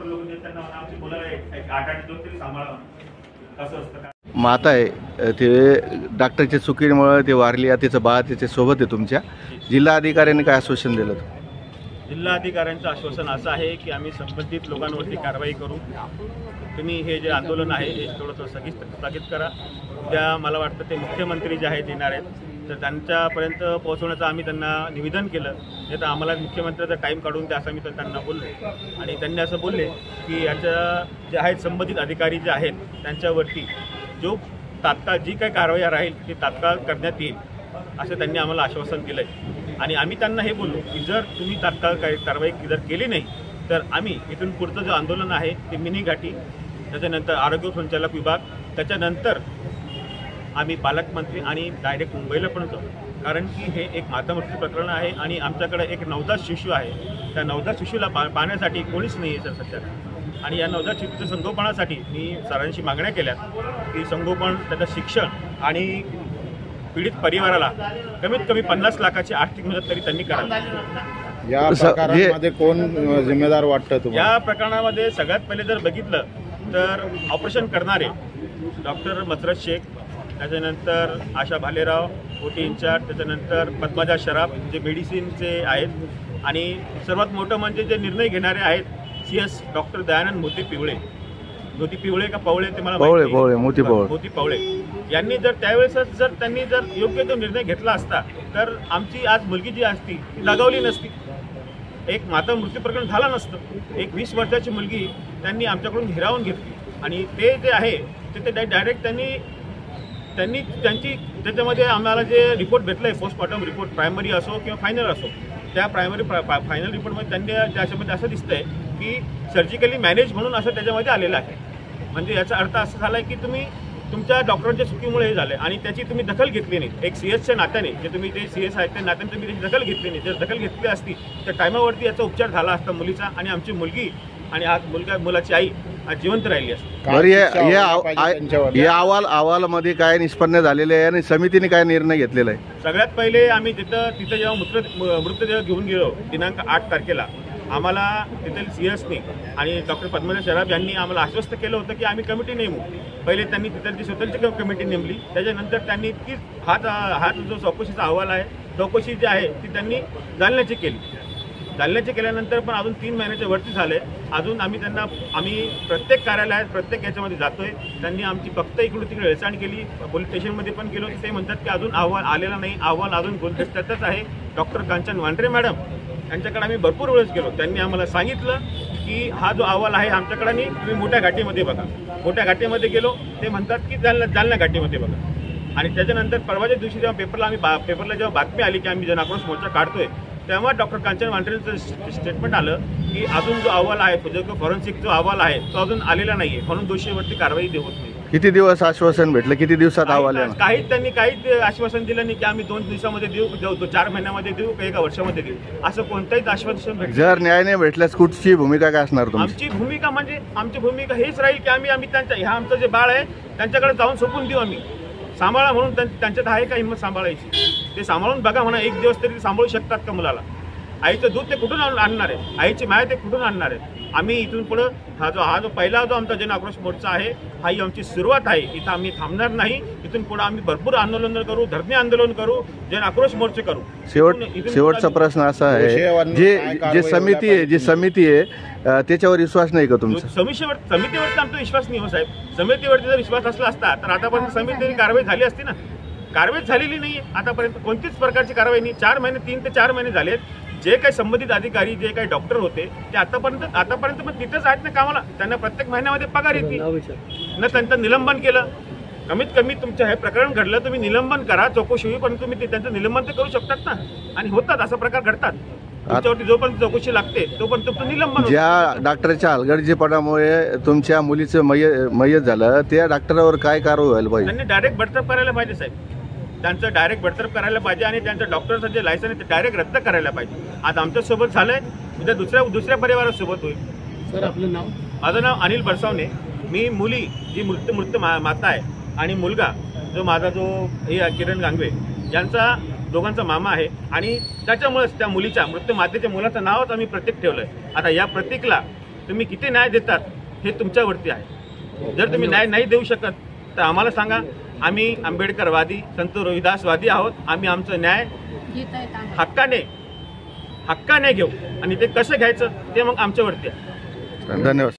Doctor लोक जे त्यांना आमची मुलं एक 8-8 दिवस तरी सांभाळा कसं असतं. माता आहे ते डॉक्टरच्या चुकीमुळे ते वारली, तिचं बाळ त्याच्या सोबत आहे तुमच्या. जिल्हा अधिकाऱ्यांनी काय आश्वासन दिलं? जिल्हाधिकाऱ्यांचं आश्वासन असं आहे की आम्ही संबंधित लोकांवरती कारवाई करू. तुम्ही हे जे आंदोलन आहे हे थोडंसं स्थगित करा. उद्या मला वाटतं ते मुख्यमंत्री जे आहेत येणार आहेत, तर त्यांच्यापर्यंत पोहोचवण्याचं आम्ही त्यांना निवेदन केलं. नाही तर आम्हाला मुख्यमंत्र्याचा टाईम काढून द्या असं मी त्यांना बोललो. आणि त्यांनी असं बोलले की याच्या जे आहेत संबंधित अधिकारी जे आहेत त्यांच्यावरती जो तात्काळ जी काही कारवाई राहील ती तात्काळ करण्यात येईल असं त्यांनी आम्हाला आश्वासन दिलं आहे. आणि आम्ही त्यांना हे बोललो की जर तुम्ही तात्काळ कारवाई जर केली नाही तर आम्ही इथून पुढचं जे आंदोलन आहे ते मिनी घाटी, त्याच्यानंतर आरोग्य संचालक विभाग, त्याच्यानंतर आम्ही पालकमंत्री आणि डायरेक्ट मुंबईला पण जाऊ. कारण की हे एक मातामृत्यू प्रकरण आहे आणि आमच्याकडे एक नवजात शिशू आहे. त्या नवजात शिशूला पाहण्यासाठी कोणीच नाही आहे सर सध्या. आणि या नवजात शिशूच्या संगोपनासाठी मी सरांशी मागण्या केल्या की संगोपन, त्याचं शिक्षण आणि पीडित परिवाराला कमीत कमी 50 लाखाची आर्थिक मदत तरी त्यांनी करावी. या प्रकरणामध्ये कोण जिम्मेदार वाटतं तुम्हाला? या प्रकरणामध्ये सगळ्यात पहिले जर बघितलं तर ऑपरेशन करणारे डॉक्टर मसरत शेख, त्याच्यानंतर आशा भालेराव ओटी इंचार्ज, त्याच्यानंतर पद्मजा शराफ जे मेडिसिनचे आहेत, आणि सर्वात मोठं म्हणजे जे निर्णय घेणारे आहेत CS डॉक्टर दयानंद मोती पिवळे का पवळे ते मला मोती पवळे यांनी जर त्यावेळेसच जर त्यांनी जर योग्य तो निर्णय घेतला असता तर आमची आज मुलगी जी असती ती लगावली नसती, एक माता मृत्यू प्रकरण झाला नसतं. एक 20 वर्षाची मुलगी त्यांनी आमच्याकडून हिरावून घेतली. आणि ते जे आहे ते डायरेक्ट त्यांनी त्याच्यामध्ये आम्हाला जे रिपोर्ट भेटलं आहे पोस्टमॉर्टम रिपोर्ट, प्रायमरी असो किंवा फायनल असो, त्या फायनल रिपोर्टमध्ये त्यांनी त्याच्यामध्ये असं दिसतंय की सर्जिकली मॅनेज म्हणून असं त्याच्यामध्ये आलेलं आहे. म्हणजे याचा अर्थ असा झाला आहे की तुम्ही तुमच्या डॉक्टरांच्या चुकीमुळे हे झालं आणि त्याची तुम्ही दखल घेतली नाही. एक CS नात्याने जे तुम्ही ते CS आहेत त्या नात्याने तुम्ही त्याची दखल घेतली नाही. जर दखल घेतली असती तर टायमावरती याचा उपचार झाला असता मुलीचा, आणि आमची मुलगी आणि आज मुलाची आई आज जिवंत राहिली असते. या अहवालामध्ये काय निष्पन्न झालेले आहे आणि समितीने काय निर्णय घेतलेला आहे? सगळ्यात पहिले आम्ही तिथं जेव्हा मृतदेह घेऊन गेलो दिनांक 8 तारखेला, आम्हाला तिथेल CSनी आणि डॉक्टर पद्मजा शराफ यांनी आम्हाला आश्वस्त केलं होतं की आम्ही कमिटी नेमू. पहिले त्यांनी तिथलची स्वतंत्र कमिटी नेमली. त्याच्यानंतर त्यांनी ती हा जो चौकशीचा अहवाल आहे, चौकशी जी आहे ती त्यांनी जालन्याची केल्यानंतर पण अजून 3 महिन्याच्या वरती झाले. अजून आम्ही प्रत्येक कार्यालयात प्रत्येक याच्यामध्ये जातोय. त्यांनी आमची फक्त इकडून तिकडे हेळसांड केली. पोलीस स्टेशनमध्ये पण गेलो. ते म्हणतात की अजून अहवाल आलेला नाही, अहवाल अजून गुलदस्त्यातच आहे. डॉक्टर कांचन वांड्रे मॅडम यांच्याकडे आम्ही भरपूर वेळेस गेलो. त्यांनी आम्हाला सांगितलं की हा जो अहवाल आहे आमच्याकडे नाही, तुम्ही मोठ्या घाटीमध्ये बघा. मोठ्या घाटीमध्ये गेलो, ते म्हणतात की जालना घाटीमध्ये बघा. आणि त्याच्यानंतर परवाच्या दिवशी जेव्हा पेपरला जेव्हा बातमी आली की आम्ही जनआक्रोश मोर्चा काढतोय, तेव्हा डॉक्टर कांचन वांड्रेंचं स्टेटमेंट आलं की अजून जो अहवाल आहे फॉरेन्सिक जो अहवाल आहे तो अजून आलेला नाहीये, म्हणून दोषीवरती कारवाई होत नाही. किती दिवस आश्वासन भेटलं? किती दिवसात अहवाल? त्यांनी काहीच आश्वासन दिलं नाही की आम्ही 2 दिवसामध्ये देऊ, 4 महिन्यामध्ये देऊ का 1 वर्षामध्ये देऊ, असं कोणतंच आश्वासन भेटलं. जर न्याय नाही भेटल्यास कुठची भूमिका काय असणार तुमची? आमची भूमिका हेच राहील की आम्ही ह्या आमचं जे बाळ आहे त्यांच्याकडे जाऊन सोपून देऊ. आम्ही सांभाळा म्हणून त्यांच्यात आहे का हिंमत सांभाळायची? ते सांभाळून बघा म्हणा, 1 दिवस तरी सांभाळू शकतात का मुलाला? आईचं दूध ते कुठून आणणार आहे? आईची माया ते कुठून आणणार आहे? आम्ही इथून पुढं हा जो पहिला आमचा जनआक्रोश मोर्चा आहे, हा ही आमची सुरुवात आहे. इथं आम्ही थांबणार नाही. इथून पुढे आम्ही भरपूर आंदोलन करू, धरणे आंदोलन करू, जनआक्रोश मोर्चे करू. शेवटचा प्रश्न असा आहे, जे समिती आहे त्याच्यावर विश्वास नाही का तुमचा? समितीवरती आमचा विश्वास नाही हो साहेब. समितीवरती जर विश्वास असला असता तर आतापर्यंत समितीने कारवाई झाली असती ना. कारवाई झालेली नाही आतापर्यंत, कोणतीच प्रकारची कारवाई नाही. 3 ते 4 महिने झालेत. जे काही संबंधित अधिकारी, जे काही डॉक्टर होते ते आतापर्यंत पण तिथेच आहेत ना कामाला. त्यांना प्रत्येक महिन्यामध्ये पगार येते ना. त्यांचं निलंबन केलं. कमीत कमी तुमचं हे प्रकरण घडलं, तुम्ही निलंबन करा, चौकशी होई, पण तुम्ही त्यांचं निलंबन तर करू शकतात ना. आणि होतात असा प्रकार घडतात. तुमच्यावरती जोपर्यंत चौकशी लागते तोपर्यंत तुमचं निलंबन. ज्या डॉक्टरच्या हलगर्जीपणामुळे तुमच्या मुलीचं मयत झालं, त्या डॉक्टरावर काय कारवाई व्हायला पाहिजे? त्यांनी डायरेक्ट बडतर्फ करायला पाहिजे साहेब. त्यांचं डायरेक्ट बडतर्फ करायला पाहिजे आणि त्यांचं डॉक्टरचं जे लायसन आहे ते डायरेक्ट रद्द करायला पाहिजे. आज आमच्यासोबत झालंय, उद्या दुसऱ्या परिवारासोबत होईल. सर आपलं नाव? माझं नाव अनिल बरसावणे. मी मुली जी मृत माता आहे आणि मुलगा जो माझा किरण गांगवे यांचा दोघांचा मामा आहे. आणि त्याच्यामुळेच त्या मुलीच्या मृत्यू मातेच्या मुलाचं नावच आम्ही प्रतीक ठेवलंय. आता या प्रतीकला तुम्ही किती न्याय देतात हे तुमच्यावरती आहे. जर तुम्ही न्याय नाही देऊ शकत तर आम्हाला सांगा. आम्ही आंबेडकरवादी, संत रोहिदासवादी आहोत. आम्ही आमचं न्याय हक्काने घेऊ आणि ते कसं घ्यायचं ते मग आमच्यावरती आहे. धन्यवाद.